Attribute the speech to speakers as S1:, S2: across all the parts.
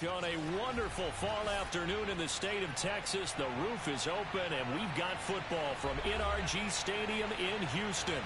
S1: On a wonderful fall afternoon in the state of Texas, the roof is open, and we've got football from NRG Stadium in Houston.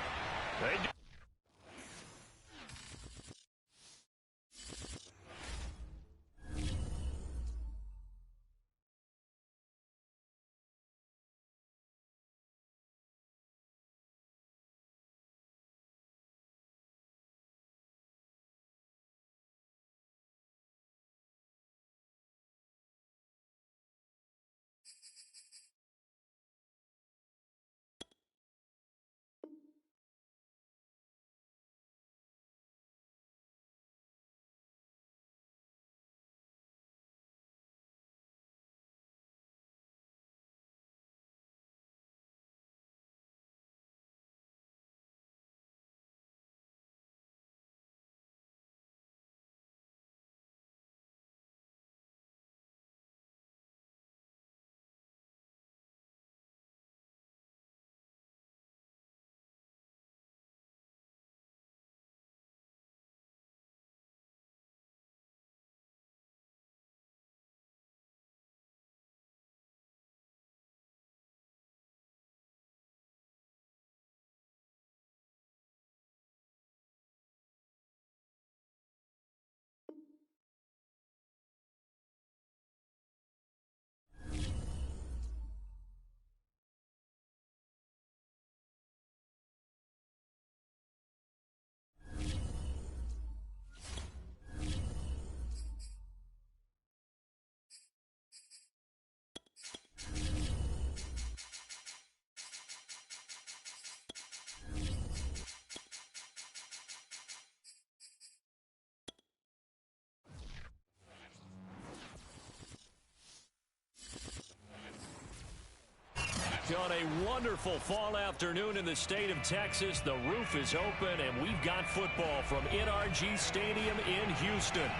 S1: On a wonderful fall afternoon in the state of Texas, the roof is open, and we've got football from NRG Stadium in Houston.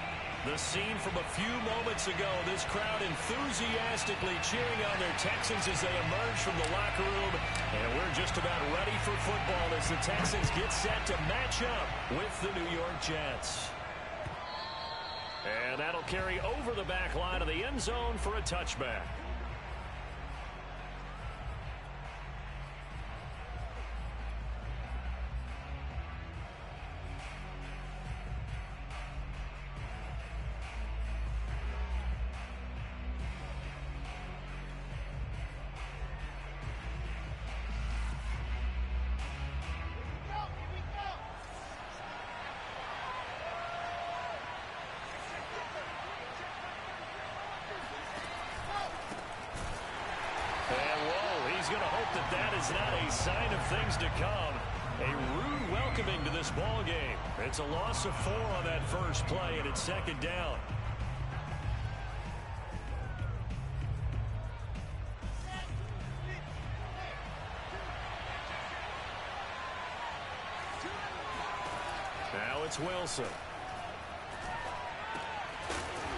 S1: The scene from a few moments ago, this crowd enthusiastically cheering on their Texans as they emerge from the locker room. And we're just about ready for football as the Texans get set to match up with the New York Jets. And that'll carry over the back line of the end zone for a touchback. He's going to hope that that is not a sign of things to come. A rude welcoming to this ball game. It's a loss of 4 on that first play, and it's second down. Now it's Wilson.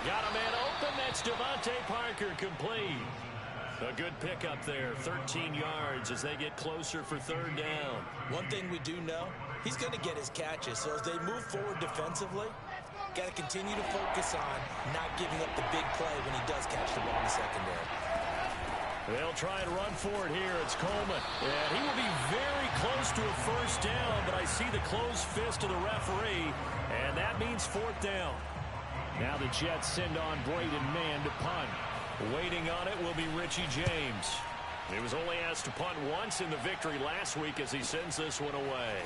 S1: Got a man open. That's Devontae Parker complete. A good pickup there, 13 yards as they get closer for third down.
S2: One thing we do know, he's going to get his catches. So as they move forward defensively, got to continue to focus on not giving up the big play when he does catch the ball in the secondary.
S1: They'll try and run for it here. It's Coleman. And he will be very close to a first down, but I see the closed fist of the referee, and that means fourth down. Now the Jets send on Braden Mann to punt. Waiting on it will be Richie James. He was only asked to punt once in the victory last week as he sends this one away.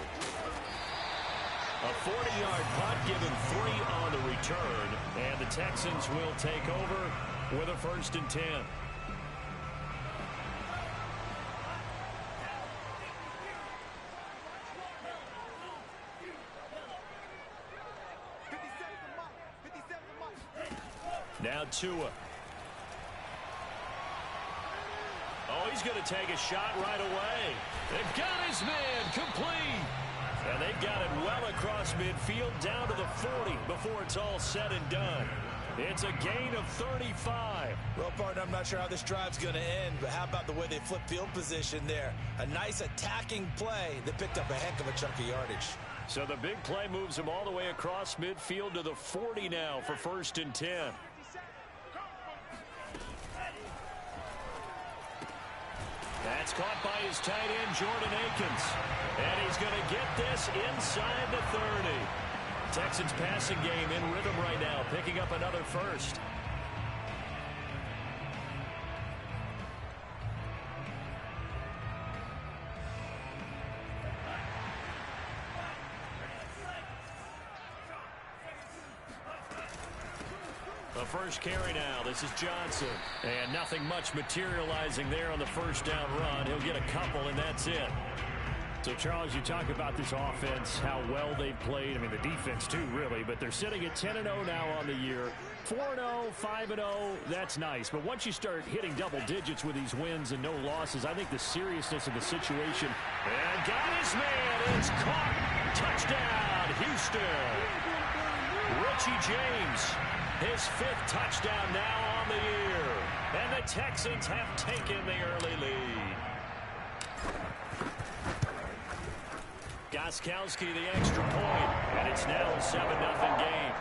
S1: A 40-yard punt given 3 on the return, and the Texans will take over with a 1st and 10. Now Tua. Oh, he's going to take a shot right away. They've got his man complete. And they've got it well across midfield down to the 40 before it's all said and done. It's a gain of 35.
S2: Well, partner, I'm not sure how this drive's going to end, but how about the way they flip field position there? A nice attacking play that picked up a heck of a chunk of yardage.
S1: So the big play moves him all the way across midfield to the 40 now for 1st and 10. It's caught by his tight end, Jordan Akins. And he's going to get this inside the 30. Texans passing game in rhythm right now, picking up another first. The first carry now. This is Johnson. And nothing much materializing there on the first down run. He'll get a couple, and that's it. So, Charles, you talk about this offense, how well they've played. I mean, the defense, too, really. But they're sitting at 10-0 now on the year. 4-0, 5-0, that's nice. But once you start hitting double digits with these wins and no losses, I think the seriousness of the situation. And got his man. It's caught. Touchdown, Houston. Richie James. His 5th touchdown now on the year. And the Texans have taken the early lead. Gostkowski the extra point. And it's now a 7-0 game.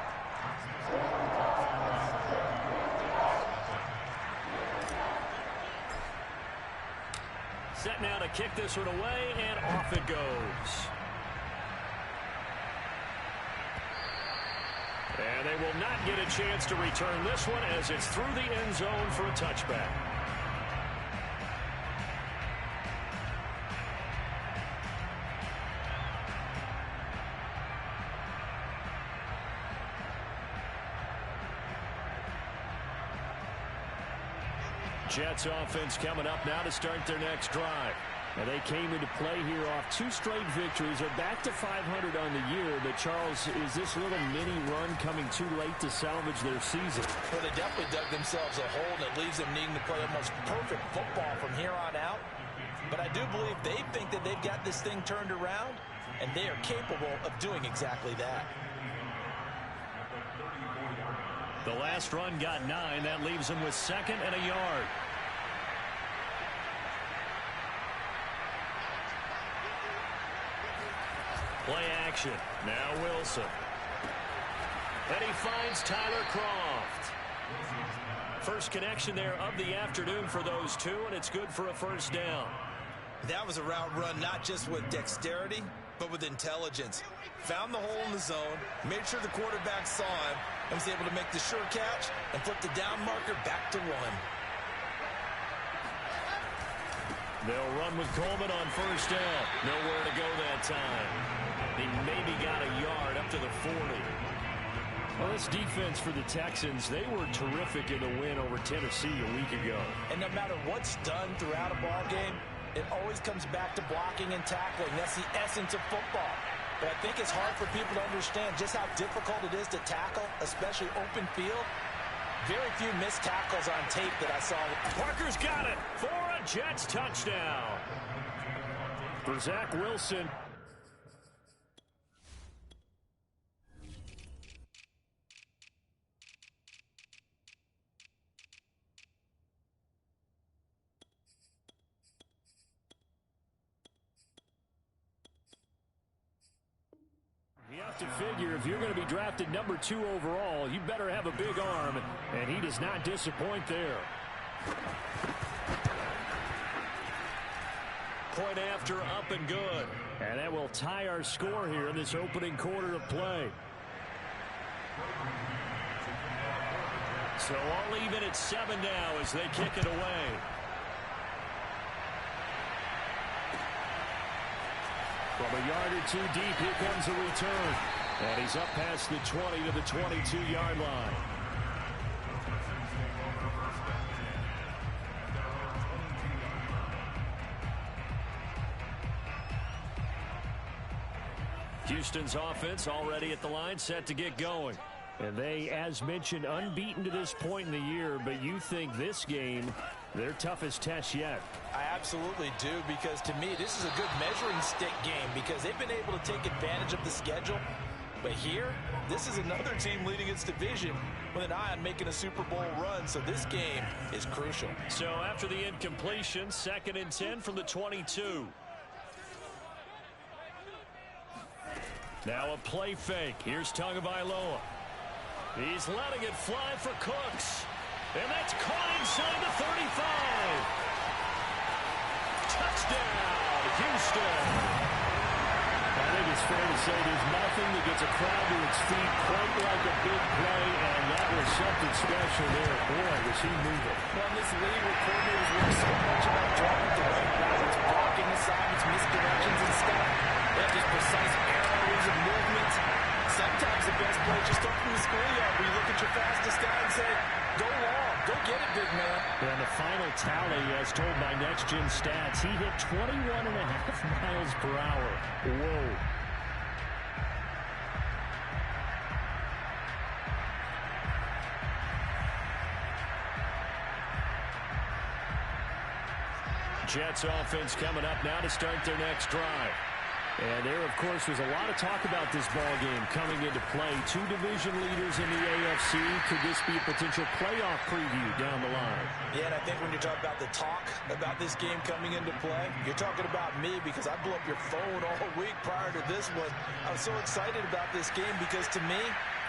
S1: Set now to kick this one away, and off it goes. And they will not get a chance to return this one as it's through the end zone for a touchback. Jets offense coming up now to start their next drive. And they came into play here off 2 straight victories. They're back to 500 on the year. But, Charles, is this little mini run coming too late to salvage their season?
S2: Well, they definitely dug themselves a hole, and it leaves them needing to play almost perfect football from here on out. But I do believe they think that they've got this thing turned around, and they are capable of doing exactly that.
S1: The last run got 9. That leaves them with 2nd and a yard. Play action. Now Wilson. And he finds Tyler Kroft. First connection there of the afternoon for those two, and it's good for a first down.
S2: That was a route run not just with dexterity, but with intelligence. Found the hole in the zone, made sure the quarterback saw him, and was able to make the sure catch and flip the down marker back to 1.
S1: They'll run with Coleman on first down. Nowhere to go that time. He maybe got a yard up to the 40. Well, this defense for the Texans, they were terrific in the win over Tennessee a week ago.
S2: And no matter what's done throughout a ball game, it always comes back to blocking and tackling. That's the essence of football. But I think it's hard for people to understand just how difficult it is to tackle, especially open field. Very few missed tackles on tape that I saw.
S1: Parker's got it for a Jets touchdown. For Zach Wilson. You have to figure if you're going to be drafted number 2 overall, you better have a big arm, and he does not disappoint there. Point after, up and good. And that will tie our score here in this opening quarter of play. So all even at 7 now as they kick it away. From a yard or 2 deep, here comes a return. And he's up past the 20 to the 22-yard line. Houston's offense already at the line, set to get going. And they, as mentioned, unbeaten to this point in the year, but you think this game, their toughest test yet.
S2: I absolutely do, because to me, this is a good measuring stick game because they've been able to take advantage of the schedule. But here, this is another team leading its division with an eye on making a Super Bowl run, so this game is crucial.
S1: So after the incompletion, 2nd and 10 from the 22. Now a play fake. Here's Tagovailoa. He's letting it fly for Cooks. And that's caught inside the 35. Houston.
S3: I think it's fair to say there's nothing that gets a crowd to its feet quite like a big play, and that was something special there. Boy, was he moving.
S2: Well, in this league where coordinators work so much about drawing the right routes, blocking assignments, misdirections and stuff, they have just precise arrows and movements. Sometimes the best play just start from the schoolyard where you look at your fastest guy and say, go long, go get it, big man.
S1: And the final tally, as told by Next Gen Stats, he hit 21.5 miles per hour. Whoa. Jets offense coming up now to start their next drive.
S3: And there, of course, was a lot of talk about this ball game coming into play. Two division leaders in the AFC. Could this be a potential playoff preview down the line?
S2: Yeah, and I think when you're talking about the talk about this game coming into play, you're talking about me because I blew up your phone all week prior to this one. I was so excited about this game because to me,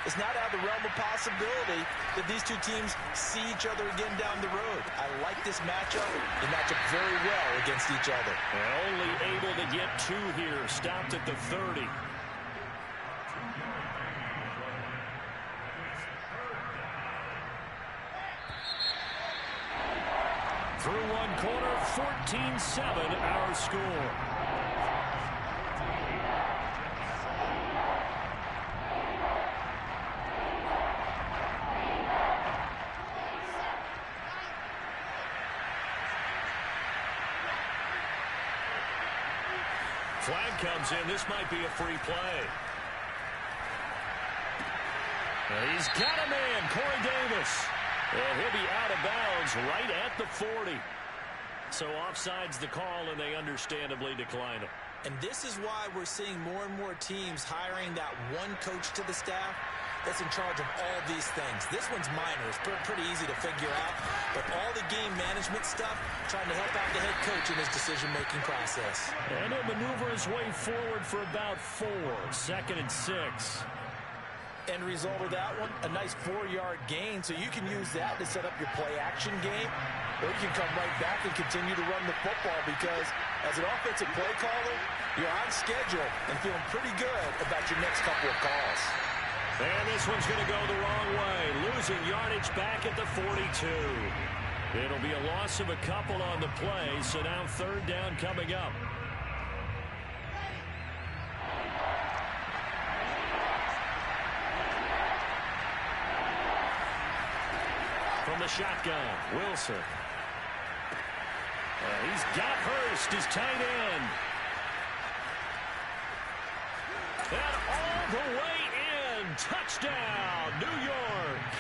S2: it's not out of the realm of possibility that these two teams see each other again down the road. I like this matchup. They match up very well against each other.
S1: Only able to get two here. Stopped at the 30. Through one quarter, 14-7 our score. Flag comes in. This might be a free play. And he's got a man, Corey Davis. And he'll be out of bounds right at the 40. So offside's the call, and they understandably decline it.
S2: And this is why we're seeing more and more teams hiring that one coach to the staff that's in charge of all these things. This one's minor. It's pretty easy to figure out. But all the game management stuff, trying to help out the head coach in his decision-making process.
S1: And he'll maneuver his way forward for about 4. 2nd and 6.
S2: End result of that one, a nice 4-yard gain. So you can use that to set up your play-action game. Or you can come right back and continue to run the football because as an offensive play caller, you're on schedule and feeling pretty good about your next couple of calls.
S1: And this one's going to go the wrong way. Losing yardage back at the 42. It'll be a loss of a couple on the play, so now 3rd down coming up. From the shotgun, Wilson. He's got Hurst, his tight end. And all the way in. Touchdown, New York.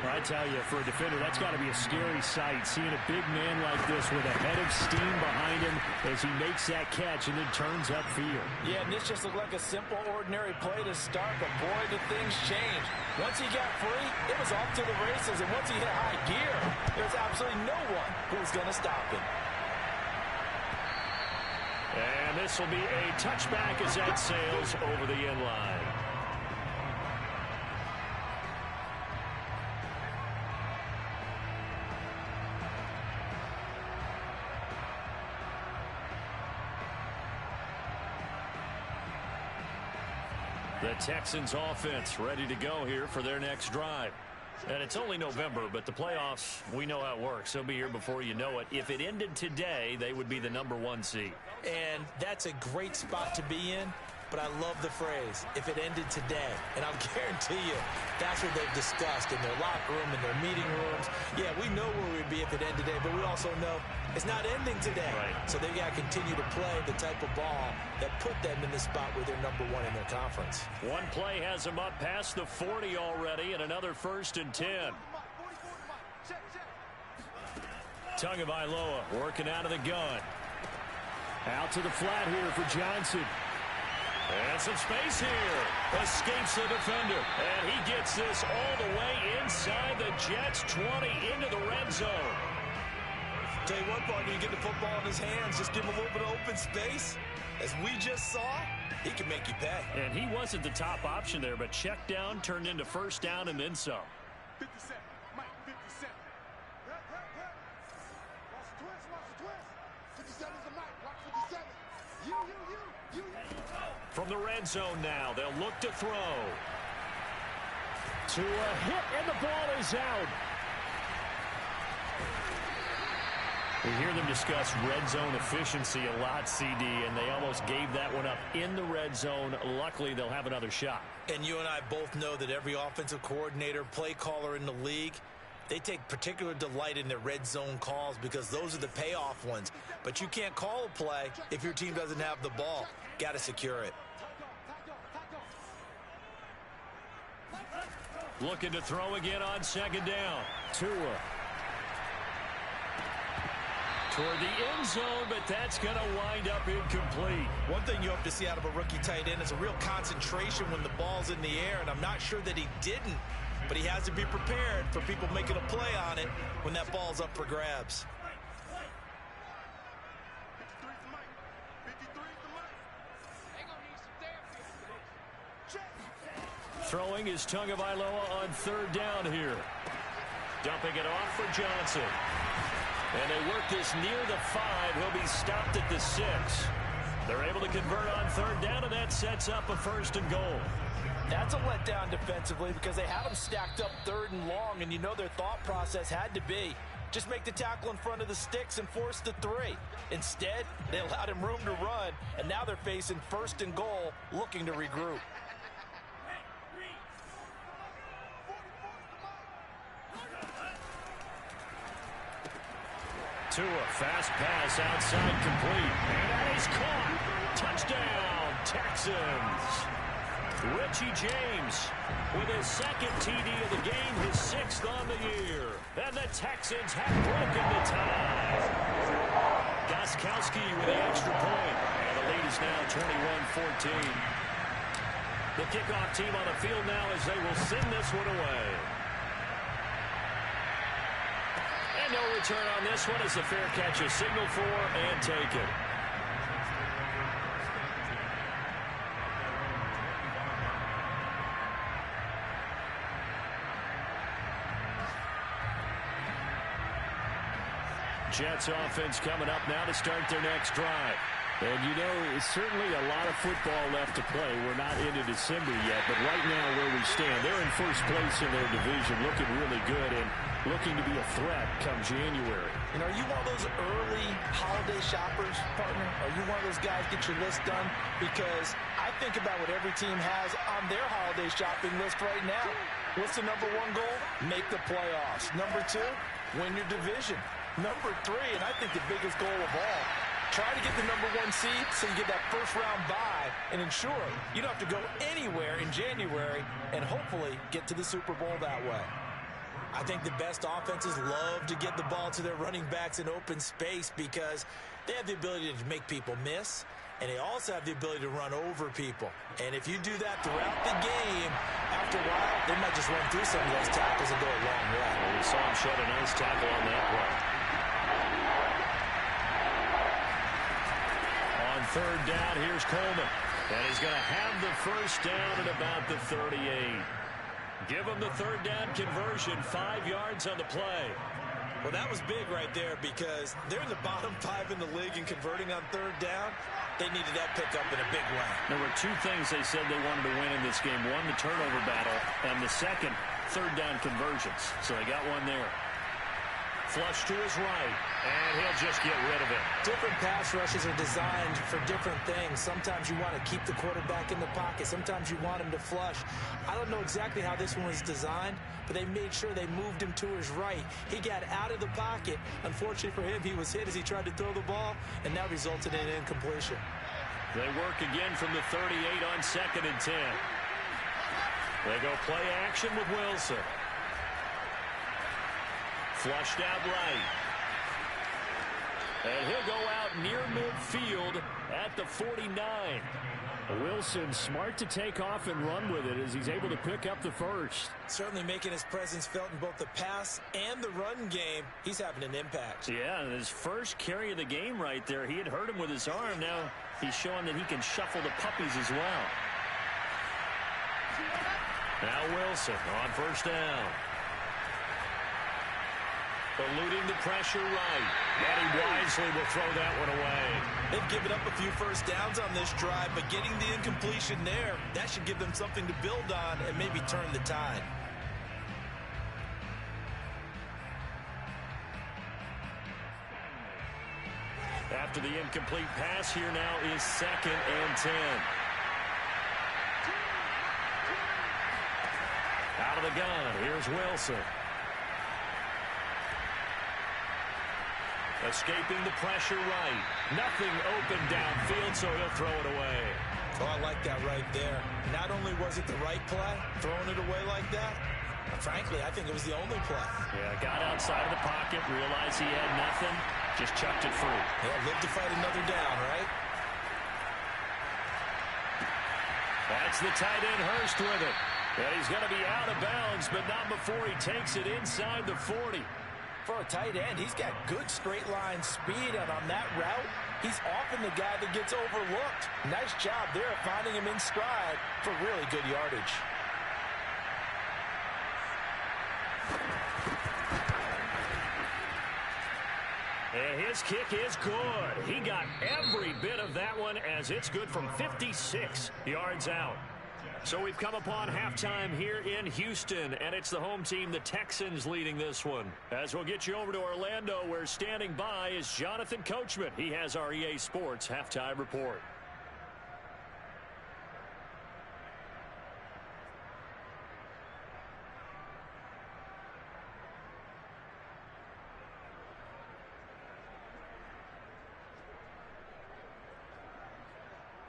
S3: Well, I tell you, for a defender, that's got to be a scary sight, seeing a big man like this with a head of steam behind him as he makes that catch and then turns upfield.
S2: Yeah, and this just looked like a simple, ordinary play to start, but boy, did things change. Once he got free, it was off to the races, and once he hit high gear, there's absolutely no one who's going to stop him.
S1: And this will be a touchback as that sails over the end line. The Texans offense ready to go here for their next drive. And it's only November, but the playoffs, we know how it works. They'll be here before you know it. If it ended today, they would be the #1 seed.
S2: And that's a great spot to be in, but I love the phrase, if it ended today. And I'll guarantee you, that's what they've discussed in their locker room, in their meeting rooms. Yeah, we know where we'd be if it ended today, but we also know it's not ending today.
S1: Right.
S2: So they've got to continue to play the type of ball that put them in the spot where they're #1 in their conference.
S1: One play has them up past the 40 already, and another 1st and 10. Tagovailoa working out of the gun.
S3: Out to the flat here for Johnson.
S1: And some space here. Escapes the defender. And he gets this all the way inside the Jets 20 into the red zone.
S2: Tell you what, partner, you get the football in his hands, just give him a little bit of open space. As we just saw, he can make you pay.
S1: And he wasn't the top option there, but check down turned into 1st down and then some.
S4: 57, Mike, 57. Watch the twist, watch the twist. 57 is the Mike, watch 57.
S1: From the red zone now, they'll look to throw.
S3: To a hit, and the ball is out.
S1: We hear them discuss red zone efficiency a lot, CD, and they almost gave that one up in the red zone. Luckily, they'll have another shot.
S2: And you and I both know that every offensive coordinator, play caller in the league, they take particular delight in their red zone calls because those are the payoff ones. But you can't call a play if your team doesn't have the ball. Got to secure it.
S1: Looking to throw again on second down.
S3: Tua.
S1: Toward the end zone, but that's going to wind up incomplete.
S2: One thing you hope to see out of a rookie tight end is a real concentration when the ball's in the air, and I'm not sure that he didn't, but he has to be prepared for people making a play on it when that ball's up for grabs.
S1: Throwing is Tagovailoa on third down here. Dumping it off for Johnson. And they work this near the 5. He'll be stopped at the 6. They're able to convert on third down, and that sets up a 1st and goal.
S2: That's a letdown defensively because they had them stacked up 3rd and long, and you know their thought process had to be just make the tackle in front of the sticks and force the 3. Instead, they allowed him room to run, and now they're facing 1st and goal, looking to regroup.
S1: Tua, fast pass outside, complete. And that is caught. Touchdown, Texans. Richie James with his 2nd TD of the game, his 6th on the year. And the Texans have broken the tie. Gostkowski with the extra point. And the lead is now 21-14. The kickoff team on the field now as they will send this one away. No return on this one as the fair catch is signaled for and taken. Jets offense coming up now to start their next drive.
S3: And you know, it's certainly a lot of football left to play. We're not into December yet, but right now where we stand, they're in first place in their division, looking really good and looking to be a threat come January.
S2: And are you one of those early holiday shoppers, partner? Are you one of those guys get your list done? Because I think about what every team has on their holiday shopping list right now. What's the number 1 goal? Make the playoffs. Number 2, win your division. Number 3, and I think the biggest goal of all, try to get the number 1 seed so you get that first-round bye and ensure you don't have to go anywhere in January and hopefully get to the Super Bowl that way. I think the best offenses love to get the ball to their running backs in open space because they have the ability to make people miss, and they also have the ability to run over people. And if you do that throughout the game, after a while, they might just run through some of those tackles and go a long way.
S1: Well, we saw him shed a nice tackle on that play. On third down, here's Coleman. And he's going to have the first down at about the 38. Give them the third down conversion, 5 yards on the play.
S2: Well, that was big right there because they're in the bottom 5 in the league in converting on third down. They needed that pickup in a big way.
S1: There were 2 things they said they wanted to win in this game. One, the turnover battle, and the second, third down conversions. So they got one there. Flush to his right, and he'll just get rid of it.
S2: Different pass rushes are designed for different things. Sometimes you want to keep the quarterback in the pocket. Sometimes you want him to flush. I don't know exactly how this one was designed, but they made sure they moved him to his right. He got out of the pocket. Unfortunately for him, he was hit as he tried to throw the ball, and that resulted in an incompletion.
S1: They work again from the 38 on 2nd and 10. They go play action with Wilson. Flushed out right. And he'll go out near midfield at the 49.
S3: Wilson smart to take off and run with it as he's able to pick up the first.
S2: Certainly making his presence felt in both the pass and the run game. He's having an impact.
S1: Yeah, his first carry of the game right there. He had hurt him with his arm. Now he's showing that he can shuffle the puppies as well. Now Wilson on first down. Eluding the pressure right. And he wisely will throw that one away.
S2: They've given up a few first downs on this drive, but getting the incompletion there, that should give them something to build on and maybe turn the tide.
S1: After the incomplete pass, here now is 2nd and 10. Out of the gun, here's Wilson. Escaping the pressure right. Nothing open downfield, so he'll throw it away.
S2: Oh, I like that right there. Not only was it the right play, throwing it away like that, frankly, I think it was the only play.
S1: Yeah, got outside of the pocket, realized he had nothing, just chucked it free.
S2: Yeah, live to fight another down, right?
S1: That's the tight end Hurst with it. And he's going to be out of bounds, but not before he takes it inside the 40.
S2: For a tight end, he's got good straight line speed, and on that route, he's often the guy that gets overlooked. Nice job there of finding him in stride for really good yardage.
S1: And his kick is good. He got every bit of that one as it's good from 56 yards out. So we've come upon halftime here in Houston, and it's the home team, the Texans, leading this one. As we'll get you over to Orlando, where standing by is Jonathan Coachman. He has our EA Sports halftime report.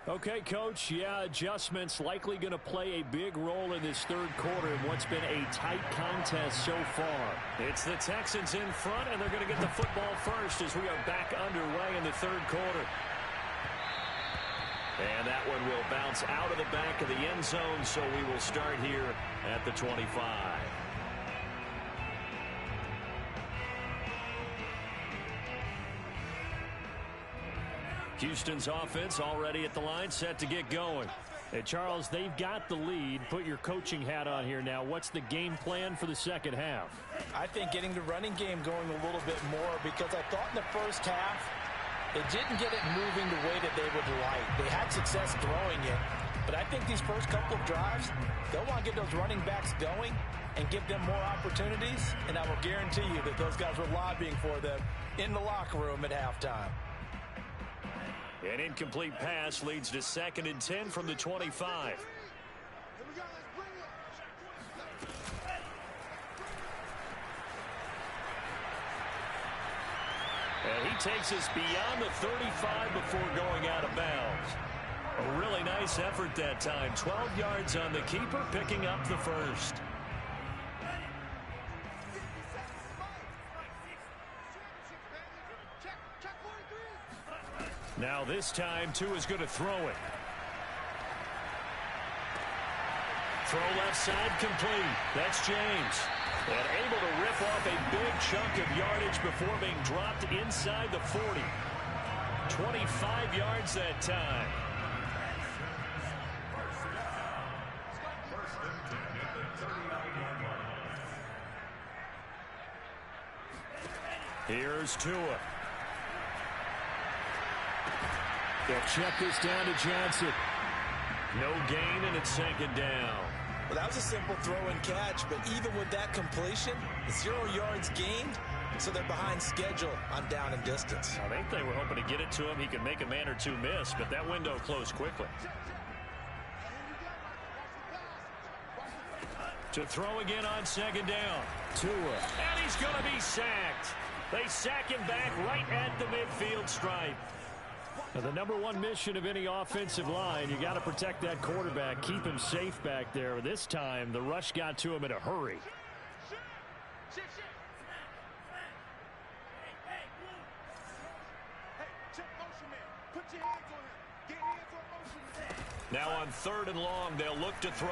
S1: Okay, Coach, yeah, adjustments likely going to play a big role in this third quarter in what's been a tight contest so far. It's the Texans in front, and they're going to get the football first as we are back underway in the third quarter. And that one will bounce out of the back of the end zone, so we will start here at the 25. Houston's offense already at the line, set to get going. Hey, Charles, they've got the lead. Put your coaching hat on here now. What's the game plan for the second half?
S2: I think getting the running game going a little bit more, because I thought in the first half they didn't get it moving the way that they would like. They had success throwing it, but I think these first couple of drives, they'll want to get those running backs going and give them more opportunities, and I will guarantee you that those guys were lobbying for them in the locker room at halftime.
S1: An incomplete pass leads to 2nd and 10 from the 25. And he takes us beyond the 35 before going out of bounds. A really nice effort that time. 12 yards on the keeper, picking up the first. Now this time, Tua is going to throw it. Throw left side complete. That's James. And able to rip off a big chunk of yardage before being dropped inside the 40. 25 yards that time. Here's Tua. They'll check this down to Johnson. No gain, and it's 2nd down.
S2: Well, that was a simple throw and catch, but even with that completion, 0 yards gained, so they're behind schedule on down and distance.
S1: I think they were hoping to get it to him. He could make a man or two miss, but that window closed quickly. To throw again on 2nd down. Tua. And he's going to be sacked. They sack him back right at the midfield stripe. Now, the number one mission of any offensive line, you got to protect that quarterback, keep him safe back there. This time, the rush got to him in a hurry. Now on 3rd and long, they'll look to throw.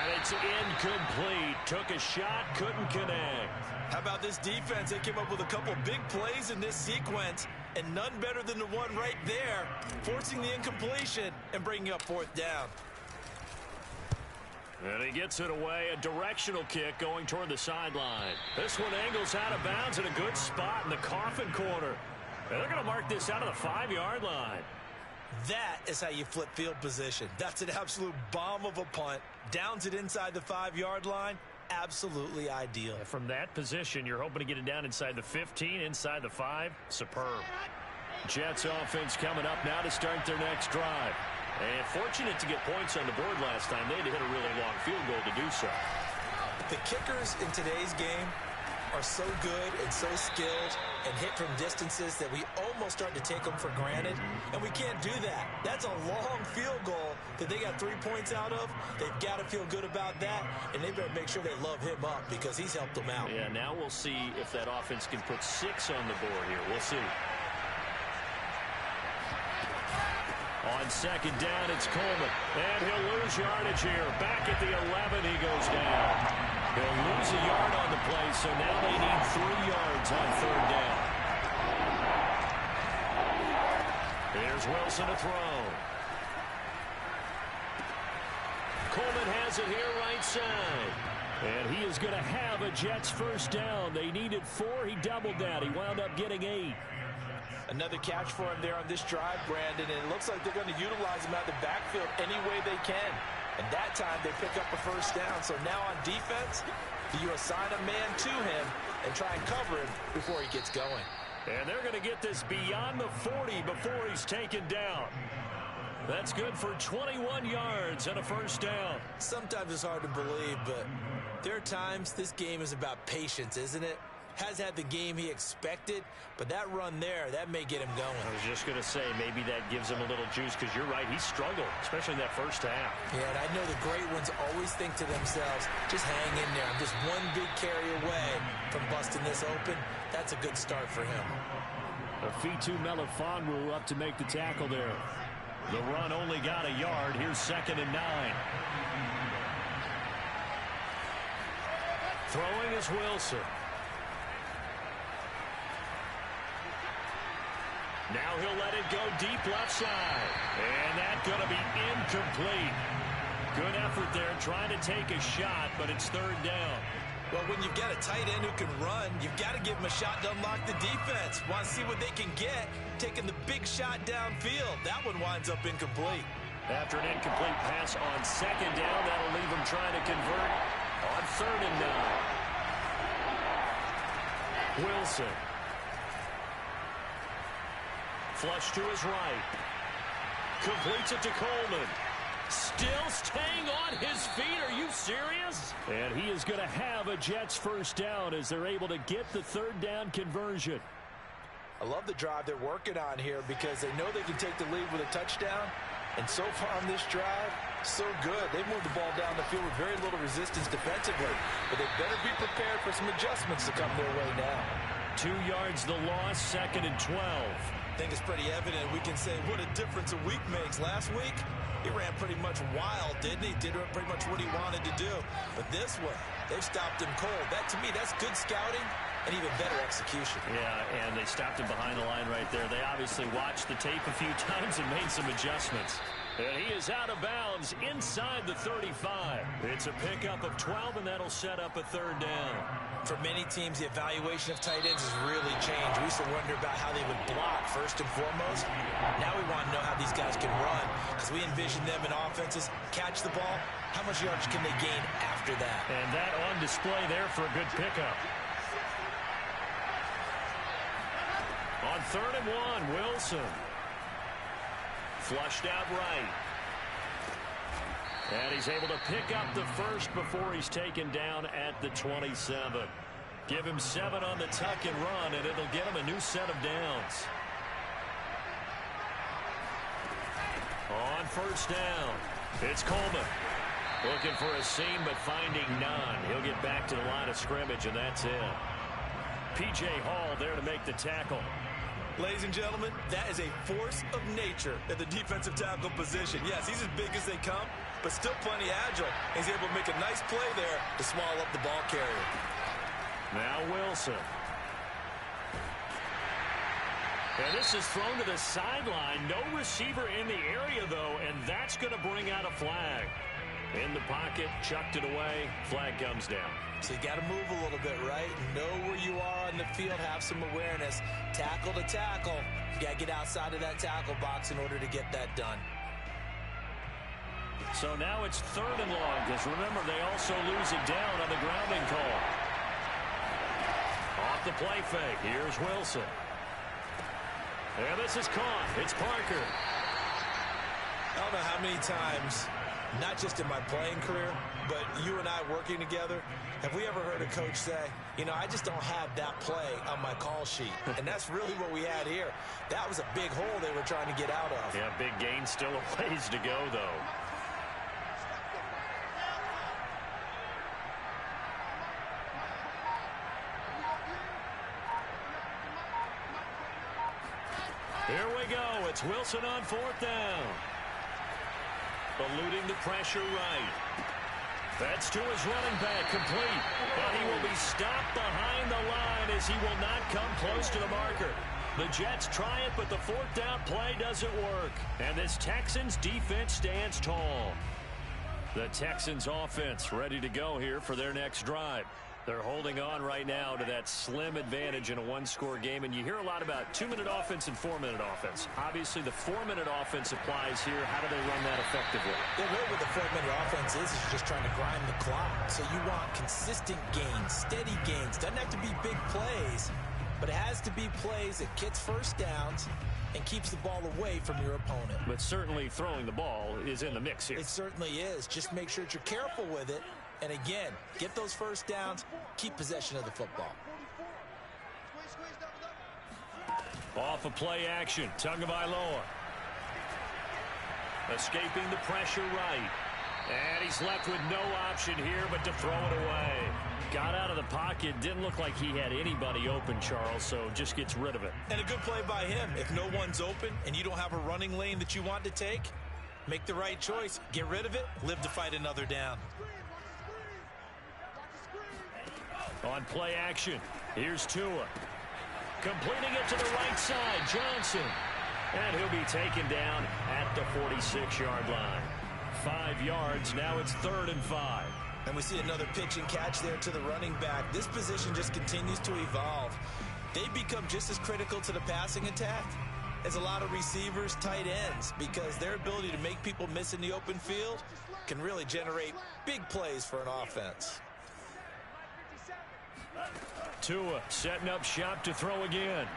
S1: And it's incomplete. Took a shot, couldn't connect.
S2: How about this defense? They came up with a couple big plays in this sequence, and none better than the one right there, forcing the incompletion and bringing up 4th down.
S1: And he gets it away, a directional kick going toward the sideline. This one angles out of bounds in a good spot in the coffin corner. And they're going to mark this out of the 5-yard line.
S2: That is how you flip field position. That's an absolute bomb of a punt. Downs it inside the 5-yard line. Absolutely ideal.
S1: And from that position, you're hoping to get it down inside the 15, inside the 5. Superb. Jets offense coming up now to start their next drive. And fortunate to get points on the board last time. They had to hit a really long field goal to do so.
S2: The kickers in today's game are so good and so skilled and hit from distances that we almost start to take them for granted, and we can't do that. That's a long field goal that they got 3 points out of. They've got to feel good about that, and they better make sure they love him up because he's helped them out.
S1: Yeah, now we'll see if that offense can put 6 on the board here. We'll see. On second down, it's Coleman, and he'll lose yardage here. Back at the 11, he goes down. He'll lose a yard on the play, so now they need 3 yards on third down. Here's Wilson to throw. Coleman has it here right side. And he is going to have a Jets first down. They needed 4. He doubled that. He wound up getting 8.
S2: Another catch for him there on this drive, Brandon, and it looks like they're going to utilize him out of the backfield any way they can. And that time they pick up a first down. So now on defense, do you assign a man to him and try and cover him before he gets going?
S1: And they're going to get this beyond the 40 before he's taken down. That's good for 21 yards and a first down.
S2: Sometimes it's hard to believe, but there are times this game is about patience, isn't it? Has had the game he expected, but that run there, that may get him going.
S1: I was just going to say, maybe that gives him a little juice, because you're right, he struggled, especially in that first half.
S2: Yeah, and I know the great ones always think to themselves, just hang in there. I'm just one big carry away from busting this open. That's a good start for him.
S3: Afitu Melifonwu up to make the tackle there.
S1: The run only got a yard. Here's 2nd and 9. Throwing is Wilson. Now he'll let it go deep left side. And that's going to be incomplete. Good effort there trying to take a shot, but it's third down.
S2: Well, when you've got a tight end who can run, you've got to give him a shot to unlock the defense. Want to see what they can get, taking the big shot downfield. That one winds up incomplete.
S1: After an incomplete pass on second down, that'll leave him trying to convert on 3rd and 9. Wilson. Flush to his right. Completes it to Coleman. Still staying on his feet. Are you serious?
S3: And he is going to have a Jets first down as they're able to get the third down conversion.
S2: I love the drive they're working on here because they know they can take the lead with a touchdown. And so far on this drive, so good. They moved the ball down the field with very little resistance defensively. But they better be prepared for some adjustments to come their way now.
S1: 2 yards the loss, 2nd and 12.
S2: I think it's pretty evident. We can say what a difference a week makes. Last week, he ran pretty much wild, didn't he? Did pretty much what he wanted to do. But this one, they've stopped him cold. That, to me, that's good scouting and even better execution.
S1: Yeah, and they stopped him behind the line right there. They obviously watched the tape a few times and made some adjustments. And he is out of bounds inside the 35. It's a pickup of 12, and that'll set up a third down.
S2: For many teams, the evaluation of tight ends has really changed. We used to wonder about how they would block first and foremost. Now we want to know how these guys can run because we envision them in offenses catch the ball. How much yardage can they gain after that?
S1: And that on display there for a good pickup. On 3rd and 1, Wilson. Flushed out right. And he's able to pick up the first before he's taken down at the 27. Give him 7 on the tuck and run, and it'll get him a new set of downs. On first down, it's Coleman. Looking for a seam, but finding none. He'll get back to the line of scrimmage, and that's it. P.J. Hall there to make the tackle.
S2: Ladies and gentlemen, that is a force of nature at the defensive tackle position. Yes, he's as big as they come, but still plenty agile. He's able to make a nice play there to swallow up the ball carrier.
S1: Now Wilson. And this is thrown to the sideline. No receiver in the area, though, and that's going to bring out a flag. In the pocket, chucked it away, flag comes down.
S2: So you got to move a little bit, right? Know where you are on the field, have some awareness. Tackle to tackle. You got to get outside of that tackle box in order to get that done.
S1: So now it's 3rd and long, because remember, they also lose it down on the grounding call. Off the play fake, here's Wilson. And this is caught. It's Parker.
S2: I don't know how many times, not just in my playing career, but you and I working together, have we ever heard a coach say, you know, I just don't have that play on my call sheet. And that's really what we had here. That was a big hole they were trying to get out of.
S1: Yeah, big gain, still a ways to go, though. Here we go. It's Wilson on 4th down. Eluding the pressure right. That's to his running back, complete. But he will be stopped behind the line as he will not come close to the marker. The Jets try it, but the 4th down play doesn't work. And this Texans defense stands tall. The Texans offense ready to go here for their next drive. They're holding on right now to that slim advantage in a one-score game. And you hear a lot about 2-minute offense and 4-minute offense. Obviously, the 4-minute offense applies here. How do they run that effectively?
S2: Yeah, really what the 4-minute offense is just trying to grind the clock. So you want consistent gains, steady gains. Doesn't have to be big plays, but it has to be plays that gets first downs and keeps the ball away from your opponent.
S1: But certainly throwing the ball is in the mix here.
S2: It certainly is. Just make sure that you're careful with it. And again, get those first downs, keep possession of the football.
S1: Off of play action, Tagovailoa. Escaping the pressure right. And he's left with no option here but to throw it away. Got out of the pocket, didn't look like he had anybody open, Charles, so just gets rid of it.
S2: And a good play by him. If no one's open and you don't have a running lane that you want to take, make the right choice. Get rid of it, live to fight another down.
S1: On play action, here's Tua. Completing it to the right side, Johnson. And he'll be taken down at the 46-yard line. 5 yards, now it's 3rd and 5.
S2: And we see another pitch and catch there to the running back. This position just continues to evolve. They become just as critical to the passing attack as a lot of receivers, tight ends, because their ability to make people miss in the open field can really generate big plays for an offense.
S1: Tua setting up shop to throw again.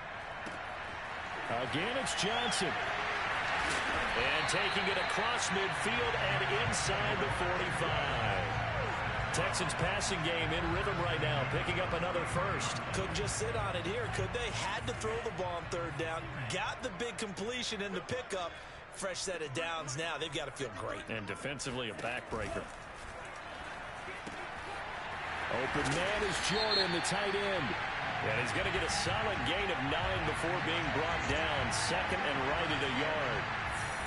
S1: Again, it's Johnson. And taking it across midfield and inside the 45. Texans passing game in rhythm right now, picking up another first.
S2: Couldn't just sit on it here, could they? Had to throw the ball on 3rd down. Got the big completion in the pickup. Fresh set of downs now. They've got to feel great.
S1: And defensively, a backbreaker. Open man is Jordan, the tight end. And he's going to get a solid gain of 9 before being brought down. 2nd and right at a yard.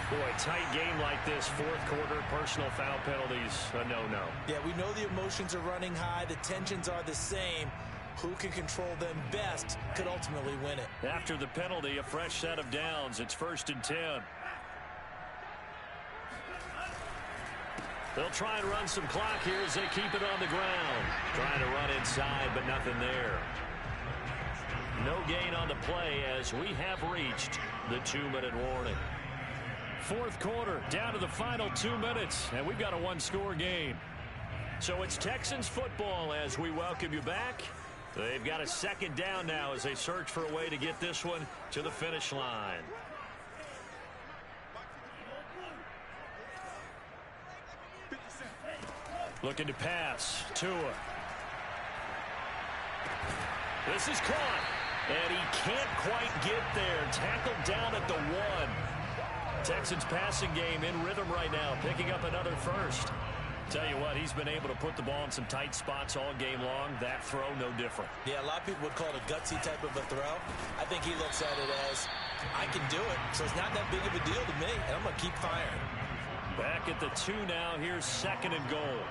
S1: Boy, tight game like this, 4th quarter, personal foul penalties, a no-no. Yeah, we know the emotions are running high. The tensions are the same. Who can control them best could ultimately win it. After the penalty, a fresh set of downs. It's 1st and 10. They'll try and run some clock here as they keep it on the ground. Trying to run inside, but nothing there. No gain on the play as we have reached the 2-minute warning. 4th quarter, down to the final 2 minutes, and we've got a one-score game. So it's Texans football as we welcome you back. They've got a 2nd down now as they search for a way to get this one to the finish line. Looking to pass. Tua. This is caught. And he can't quite get there. Tackled down at the 1. Texans passing game in rhythm right now, picking up another first. Tell you what, he's been able to put the ball in some tight spots all game long. That throw, no different. Yeah, a lot of people would call it a gutsy type of a throw. I think he looks at it as, I can do it, so it's not that big of a deal to me, and I'm going to keep firing. Back at the 2 now. Here's 2nd and goal.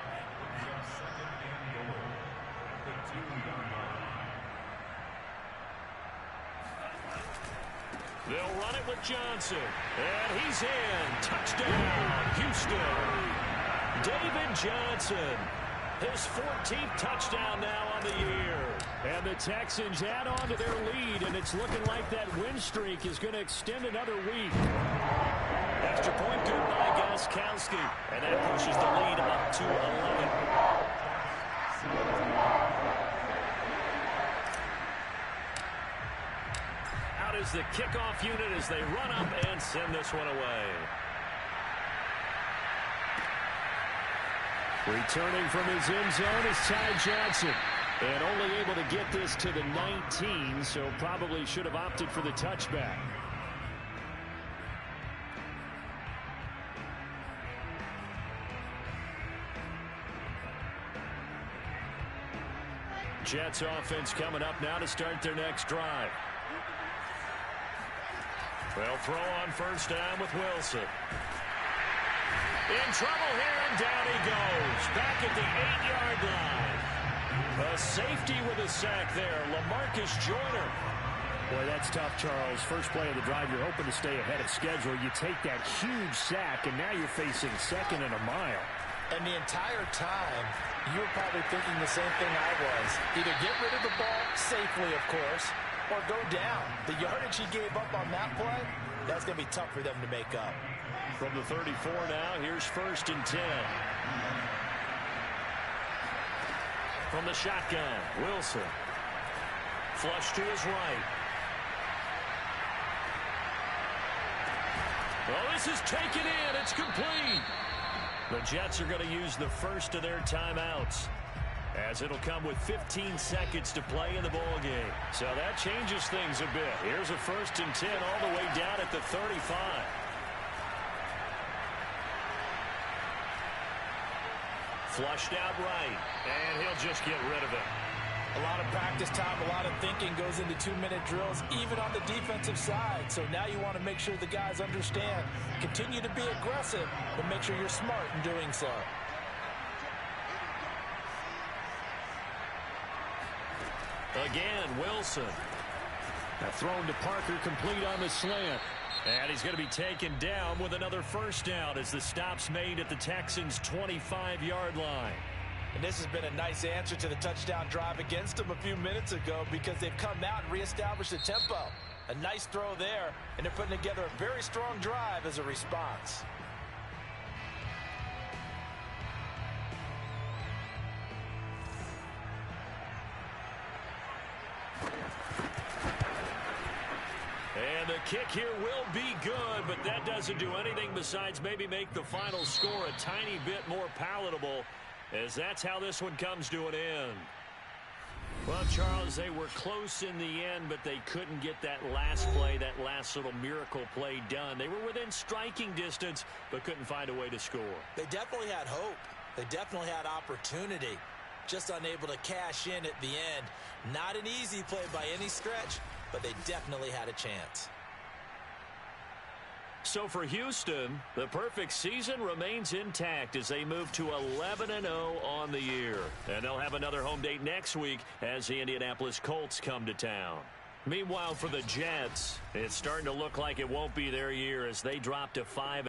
S1: They'll run it with Johnson. And he's in. Touchdown, Houston. David Johnson. His 14th touchdown now on the year. And the Texans add on to their lead, and it's looking like that win streak is going to extend another week. Extra point good by Gostkowski, and that pushes the lead up to 11. Out is the kickoff unit as they run up and send this one away. Returning from his end zone is Ty Johnson. And only able to get this to the 19, so probably should have opted for the touchback. Jets offense coming up now to start their next drive. They'll throw on first down with Wilson. In trouble here, and down he goes. Back at the 8-yard line. A safety with a sack there, LaMarcus Joyner.
S3: Boy, that's tough, Charles. First play of the drive, you're hoping to stay ahead of schedule. You take that huge sack, and now you're facing second and a mile.
S2: And the entire time, you were probably thinking the same thing I was. Either get rid of the ball safely, of course, or go down. The yardage he gave up on that play, that's going to be tough for them to make up.
S1: From the 34 now, here's 1st and 10. From the shotgun, Wilson. Flush to his right. Oh, this is taken in. It's complete. The Jets are going to use the first of their timeouts, as it'll come with 15 seconds to play in the ball game. So that changes things a bit. Here's a 1st and 10 all the way down at the 35. Flushed out right, and he'll just get rid of it.
S2: A lot of practice time, a lot of thinking goes into 2-minute drills, even on the defensive side. So now you want to make sure the guys understand. Continue to be aggressive, but make sure you're smart in doing so.
S1: Again, Wilson.
S3: Now thrown to Parker, complete on the slant.
S1: And he's going to be taken down with another first down as the stop's made at the Texans' 25-yard line.
S2: And this has been a nice answer to the touchdown drive against them a few minutes ago, because they've come out and reestablished the tempo. A nice throw there, and they're putting together a very strong drive as a response.
S1: And the kick here will be good, but that doesn't do anything besides maybe make the final score a tiny bit more palatable, as that's how this one comes to an end. Well, Charles, they were close in the end, but they couldn't get that last play, that last little miracle play done. They were within striking distance, but couldn't find a way to score.
S2: They definitely had hope. They definitely had opportunity. Just unable to cash in at the end. Not an easy play by any stretch, but they definitely had a chance.
S1: So for Houston, the perfect season remains intact as they move to 11-0 on the year. And they'll have another home date next week as the Indianapolis Colts come to town. Meanwhile, for the Jets, it's starting to look like it won't be their year as they drop to 5.